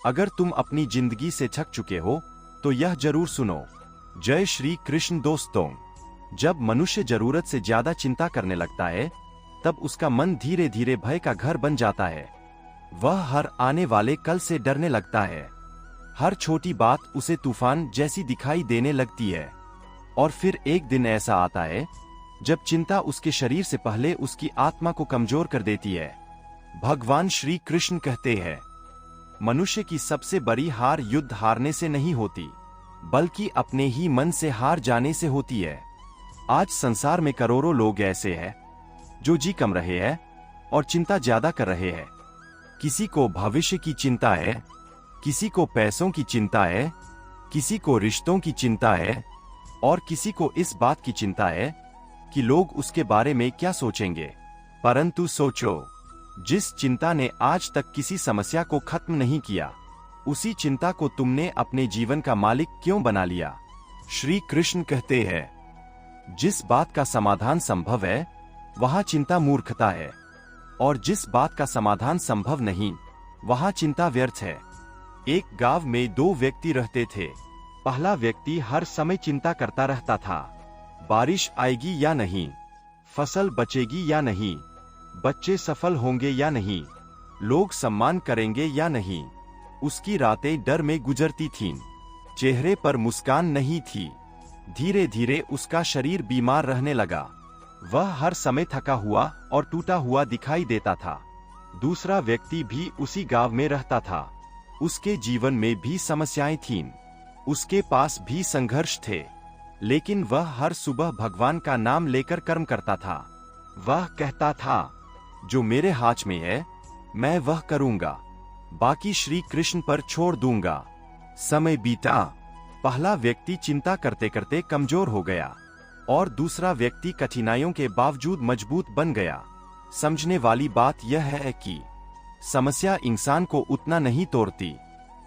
अगर तुम अपनी जिंदगी से थक चुके हो तो यह जरूर सुनो। जय श्री कृष्ण दोस्तों। जब मनुष्य जरूरत से ज्यादा चिंता करने लगता है तब उसका मन धीरे धीरे भय का घर बन जाता है। वह हर आने वाले कल से डरने लगता है। हर छोटी बात उसे तूफान जैसी दिखाई देने लगती है। और फिर एक दिन ऐसा आता है जब चिंता उसके शरीर से पहले उसकी आत्मा को कमजोर कर देती है। भगवान श्री कृष्ण कहते हैं, मनुष्य की सबसे बड़ी हार युद्ध हारने से नहीं होती, बल्कि अपने ही मन से हार जाने से होती है। आज संसार में करोड़ों लोग ऐसे हैं जो जी कम रहे हैं और चिंता ज्यादा कर रहे हैं। किसी को भविष्य की चिंता है, किसी को पैसों की चिंता है, किसी को रिश्तों की चिंता है और किसी को इस बात की चिंता है कि लोग उसके बारे में क्या सोचेंगे। परंतु सोचो, जिस चिंता ने आज तक किसी समस्या को खत्म नहीं किया, उसी चिंता को तुमने अपने जीवन का मालिक क्यों बना लिया। श्री कृष्ण कहते हैं, जिस बात का समाधान संभव है वहां चिंता मूर्खता है, और जिस बात का समाधान संभव नहीं वहां चिंता व्यर्थ है। एक गांव में दो व्यक्ति रहते थे। पहला व्यक्ति हर समय चिंता करता रहता था, बारिश आएगी या नहीं, फसल बचेगी या नहीं, बच्चे सफल होंगे या नहीं, लोग सम्मान करेंगे या नहीं। उसकी रातें डर में गुजरती थीं, चेहरे पर मुस्कान नहीं थी। धीरे धीरे उसका शरीर बीमार रहने लगा। वह हर समय थका हुआ और टूटा हुआ दिखाई देता था। दूसरा व्यक्ति भी उसी गांव में रहता था। उसके जीवन में भी समस्याएं थीं, उसके पास भी संघर्ष थे, लेकिन वह हर सुबह भगवान का नाम लेकर कर्म करता था। वह कहता था, जो मेरे हाथ में है मैं वह करूंगा, बाकी श्री कृष्ण पर छोड़ दूंगा। समय बीता। पहला व्यक्ति चिंता करते करते कमजोर हो गया और दूसरा व्यक्ति कठिनाइयों के बावजूद मजबूत बन गया। समझने वाली बात यह है कि समस्या इंसान को उतना नहीं तोड़ती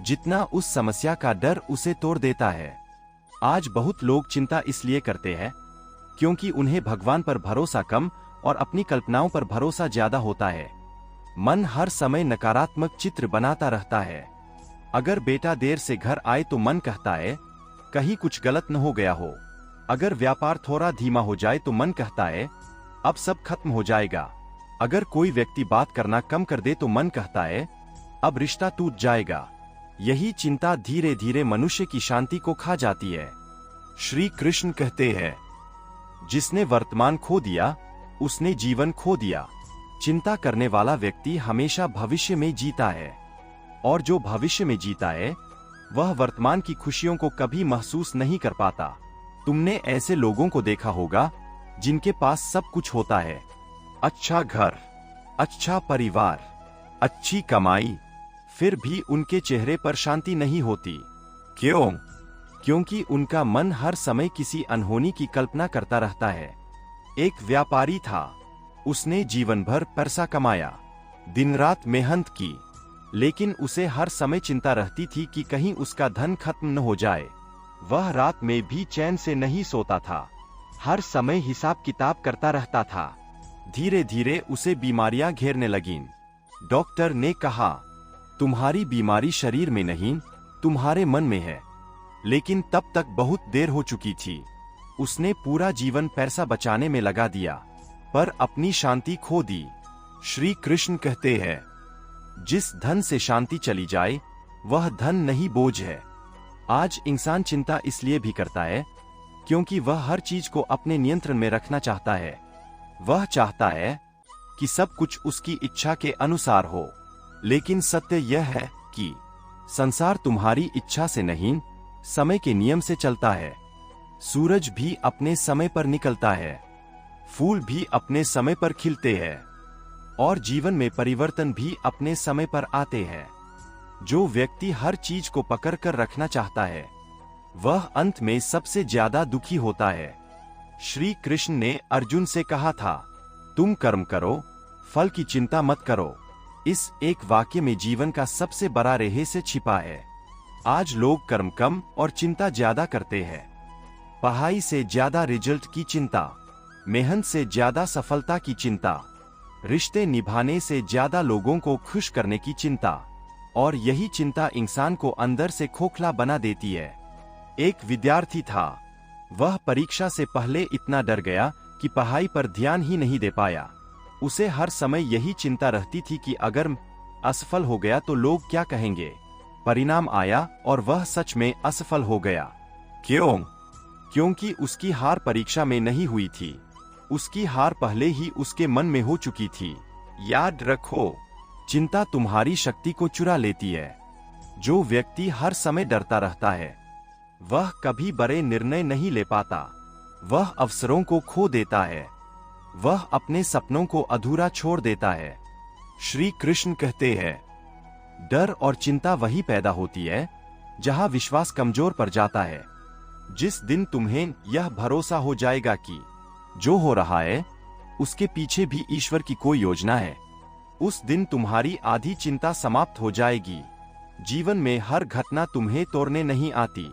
जितना उस समस्या का डर उसे तोड़ देता है। आज बहुत लोग चिंता इसलिए करते हैं क्योंकि उन्हें भगवान पर भरोसा कम और अपनी कल्पनाओं पर भरोसा ज्यादा होता है। मन हर समय नकारात्मक चित्र बनाता रहता है। अगर बेटा देर से घर आए तो मन कहता है कहीं कुछ गलत न हो गया हो। अगर व्यापार थोड़ा धीमा हो जाए तो मन कहता है अब सब खत्म हो जाएगा। अगर कोई व्यक्ति बात करना कम कर दे तो मन कहता है अब रिश्ता टूट जाएगा। यही चिंता धीरे धीरे मनुष्य की शांति को खा जाती है। श्री कृष्ण कहते हैं, जिसने वर्तमान खो दिया उसने जीवन खो दिया। चिंता करने वाला व्यक्ति हमेशा भविष्य में जीता है, और जो भविष्य में जीता है वह वर्तमान की खुशियों को कभी महसूस नहीं कर पाता। तुमने ऐसे लोगों को देखा होगा जिनके पास सब कुछ होता है, अच्छा घर, अच्छा परिवार, अच्छी कमाई, फिर भी उनके चेहरे पर शांति नहीं होती। क्यों? क्योंकि उनका मन हर समय किसी अनहोनी की कल्पना करता रहता है। एक व्यापारी था, उसने जीवन भर पैसा कमाया, दिन रात मेहनत की, लेकिन उसे हर समय चिंता रहती थी कि कहीं उसका धन खत्म न हो जाए। वह रात में भी चैन से नहीं सोता था, हर समय हिसाब किताब करता रहता था। धीरे धीरे उसे बीमारियां घेरने लगीं। डॉक्टर ने कहा, तुम्हारी बीमारी शरीर में नहीं तुम्हारे मन में है। लेकिन तब तक बहुत देर हो चुकी थी। उसने पूरा जीवन पैसा बचाने में लगा दिया, पर अपनी शांति खो दी। श्री कृष्ण कहते हैं, जिस धन से शांति चली जाए वह धन नहीं बोझ है। आज इंसान चिंता इसलिए भी करता है क्योंकि वह हर चीज को अपने नियंत्रण में रखना चाहता है। वह चाहता है कि सब कुछ उसकी इच्छा के अनुसार हो, लेकिन सत्य यह है कि संसार तुम्हारी इच्छा से नहीं, समय के नियम से चलता है। सूरज भी अपने समय पर निकलता है, फूल भी अपने समय पर खिलते हैं, और जीवन में परिवर्तन भी अपने समय पर आते हैं। जो व्यक्ति हर चीज को पकड़ कर रखना चाहता है वह अंत में सबसे ज्यादा दुखी होता है। श्री कृष्ण ने अर्जुन से कहा था, तुम कर्म करो, फल की चिंता मत करो। इस एक वाक्य में जीवन का सबसे बड़ा रहस्य छिपा है। आज लोग कर्म कम और चिंता ज्यादा करते हैं। पढ़ाई से ज्यादा रिजल्ट की चिंता, मेहनत से ज्यादा सफलता की चिंता, रिश्ते निभाने से ज्यादा लोगों को खुश करने की चिंता। और यही चिंता इंसान को अंदर से खोखला बना देती है। एक विद्यार्थी था। वह परीक्षा से पहले इतना डर गया कि पढ़ाई पर ध्यान ही नहीं दे पाया। उसे हर समय यही चिंता रहती थी कि अगर असफल हो गया तो लोग क्या कहेंगे। परिणाम आया और वह सच में असफल हो गया। क्यों? क्योंकि उसकी हार परीक्षा में नहीं हुई थी। उसकी हार पहले ही उसके मन में हो चुकी थी। याद रखो, चिंता तुम्हारी शक्ति को चुरा लेती है। जो व्यक्ति हर समय डरता रहता है वह कभी बड़े निर्णय नहीं ले पाता। वह अवसरों को खो देता है। वह अपने सपनों को अधूरा छोड़ देता है। श्री कृष्ण कहते हैं, डर और चिंता वही पैदा होती है जहां विश्वास कमजोर पड़ जाता है। जिस दिन तुम्हें यह भरोसा हो जाएगा कि जो हो रहा है उसके पीछे भी ईश्वर की कोई योजना है, उस दिन तुम्हारी आधी चिंता समाप्त हो जाएगी। जीवन में हर घटना तुम्हें तोड़ने नहीं आती।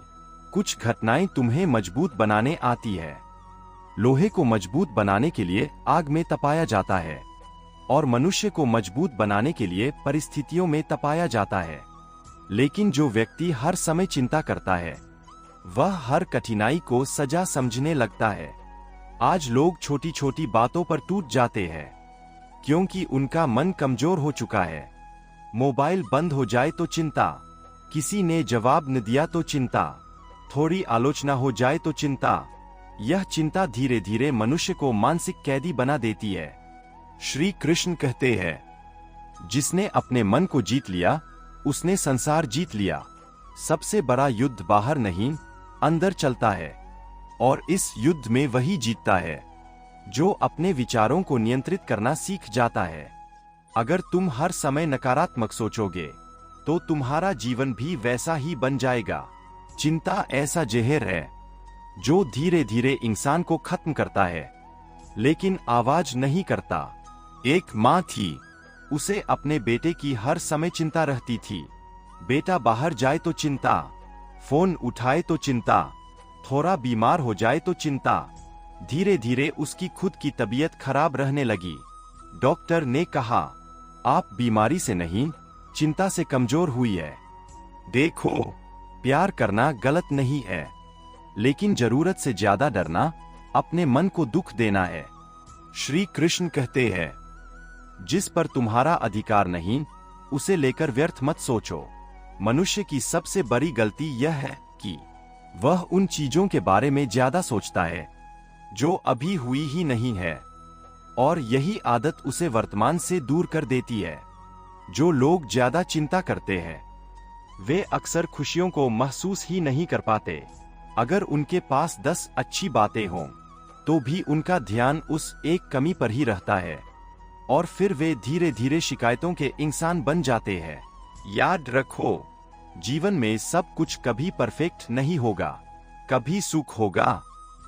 कुछ घटनाएं तुम्हें मजबूत बनाने आती है। लोहे को मजबूत बनाने के लिए आग में तपाया जाता है और मनुष्य को मजबूत बनाने के लिए परिस्थितियों में तपाया जाता है। लेकिन जो व्यक्ति हर समय चिंता करता है वह हर कठिनाई को सजा समझने लगता है। आज लोग छोटी छोटी बातों पर टूट जाते हैं क्योंकि उनका मन कमजोर हो चुका है। मोबाइल बंद हो जाए तो चिंता, किसी ने जवाब न दिया तो चिंता, थोड़ी आलोचना हो जाए तो चिंता। यह चिंता धीरे धीरे मनुष्य को मानसिक कैदी बना देती है। श्री कृष्ण कहते हैं, जिसने अपने मन को जीत लिया उसने संसार जीत लिया। सबसे बड़ा युद्ध बाहर नहीं, अंदर चलता है और इस युद्ध में वही जीतता है जो अपने विचारों को नियंत्रित करना सीख जाता है। अगर तुम हर समय नकारात्मक सोचोगे तो तुम्हारा जीवन भी वैसा ही बन जाएगा। चिंता ऐसा जहर है जो धीरे धीरे इंसान को खत्म करता है लेकिन आवाज नहीं करता। एक माँ थी, उसे अपने बेटे की हर समय चिंता रहती थी। बेटा बाहर जाए तो चिंता, फोन उठाए तो चिंता, थोड़ा बीमार हो जाए तो चिंता। धीरे धीरे उसकी खुद की तबीयत खराब रहने लगी। डॉक्टर ने कहा, आप बीमारी से नहीं चिंता से कमजोर हुई है। देखो, प्यार करना गलत नहीं है लेकिन जरूरत से ज्यादा डरना अपने मन को दुख देना है। श्री कृष्ण कहते हैं, जिस पर तुम्हारा अधिकार नहीं उसे लेकर व्यर्थ मत सोचो। मनुष्य की सबसे बड़ी गलती यह है कि वह उन चीजों के बारे में ज्यादा सोचता है जो अभी हुई ही नहीं है और यही आदत उसे वर्तमान से दूर कर देती है। जो लोग ज्यादा चिंता करते हैं वे अक्सर खुशियों को महसूस ही नहीं कर पाते। अगर उनके पास 10 अच्छी बातें हों तो भी उनका ध्यान उस एक कमी पर ही रहता है और फिर वे धीरे धीरे शिकायतों के इंसान बन जाते हैं। याद रखो, जीवन में सब कुछ कभी परफेक्ट नहीं होगा। कभी सुख होगा,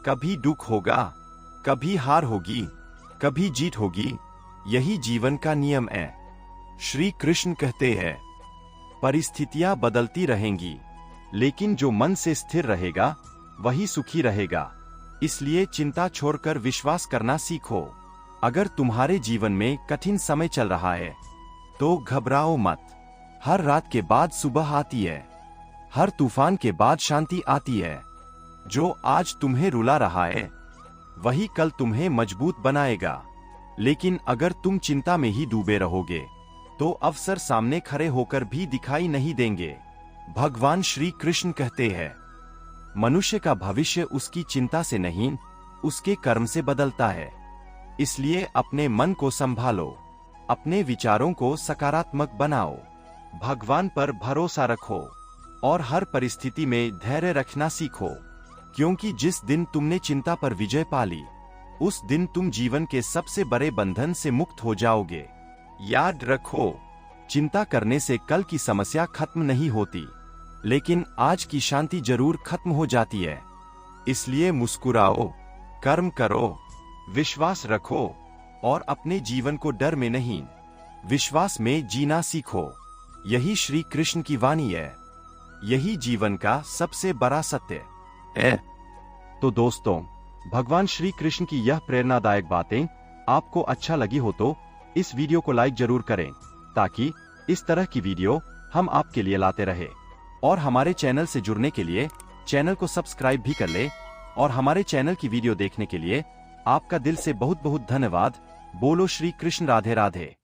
कभी दुख होगा, कभी हार होगी, कभी जीत होगी। यही जीवन का नियम है। श्री कृष्ण कहते हैं, परिस्थितियां बदलती रहेंगी लेकिन जो मन से स्थिर रहेगा वही सुखी रहेगा। इसलिए चिंता छोड़कर विश्वास करना सीखो। अगर तुम्हारे जीवन में कठिन समय चल रहा है तो घबराओ मत। हर रात के बाद सुबह आती है, हर तूफान के बाद शांति आती है। जो आज तुम्हें रुला रहा है वही कल तुम्हें मजबूत बनाएगा। लेकिन अगर तुम चिंता में ही डूबे रहोगे तो अवसर सामने खड़े होकर भी दिखाई नहीं देंगे। भगवान श्री कृष्ण कहते हैं, मनुष्य का भविष्य उसकी चिंता से नहीं उसके कर्म से बदलता है। इसलिए अपने मन को संभालो, अपने विचारों को सकारात्मक बनाओ, भगवान पर भरोसा रखो और हर परिस्थिति में धैर्य रखना सीखो। क्योंकि जिस दिन तुमने चिंता पर विजय पा ली उस दिन तुम जीवन के सबसे बड़े बंधन से मुक्त हो जाओगे। याद रखो, चिंता करने से कल की समस्या खत्म नहीं होती लेकिन आज की शांति जरूर खत्म हो जाती है। इसलिए मुस्कुराओ, कर्म करो, विश्वास रखो और अपने जीवन को डर में नहीं विश्वास में जीना सीखो। यही श्री कृष्ण की वाणी है। यही जीवन का सबसे बड़ा सत्य है। तो दोस्तों, भगवान श्री कृष्ण की यह प्रेरणादायक बातें आपको अच्छा लगी हो तो इस वीडियो को लाइक जरूर करें ताकि इस तरह की वीडियो हम आपके लिए लाते रहे। और हमारे चैनल से जुड़ने के लिए चैनल को सब्सक्राइब भी कर ले। और हमारे चैनल की वीडियो देखने के लिए आपका दिल से बहुत बहुत धन्यवाद। बोलो श्री कृष्ण, राधे राधे।